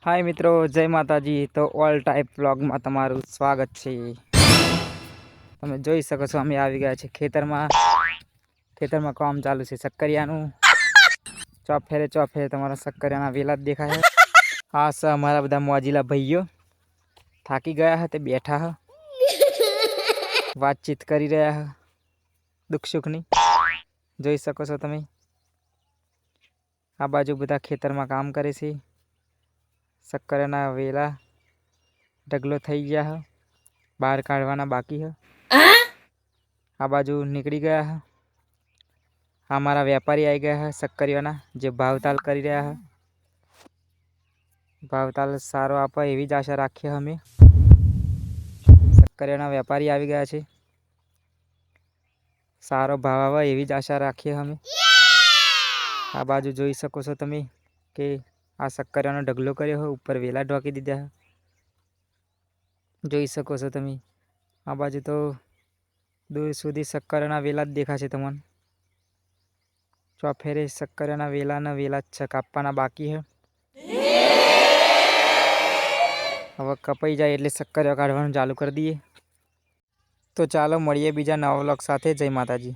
हाय मित्रों, जय माताजी। तो ऑल टाइप व्लॉग में तमारू स्वागत है। તમે જોઈ શકો છો અમે આવી ગયા છે ખેતરમાં કામ ચાલુ છે સક્કરિયાનું। ચોફેરે તમારા સક્કરિયાના વેલા જ દેખાય છે। આ છે અમારા બધા મોજીલા ભાઈઓ, થાકી ગયા હે તે બેઠા હે, વાતચીત કરી રહ્યા હે દુઃખ સુખની। જોઈ શકો છો તમે આ બાજુ બધા ખેતરમાં કામ કરે છે। સક્કરિયાના વેલા ઢગલો થઈ ગયા है, બહાર કાઢવાના બાકી है। आ बाजू निकली गया है। हमारा व्यापारी आई गया है सक्करियाना, जो भावताल कर रहा है। भावताल सारो आप एवी ज आशा राखी हमें। सक्करियाना व्यापारी आ गया है, सारो भाव आवे एवी ज आशा राखी हमें। आ बाजू जोई सको छो तमे के आ सक्करियानो ढगलो कर्यो है, ऊपर वेला ढोकी दीधा है। जोई सको छो तमे आ बाजू तो दूर सुधी सक्करियाना वेला ज देखाशे तमने। ચોફેરે सक्करियाना वेला ज कापवाना बाकी है। હવે કપાઈ જાય એટલે सक्करिया काढवानुं चालू कर दीए। तो चालो મળીએ બીજા નવા વ્લોગ સાથે। जय माताजी।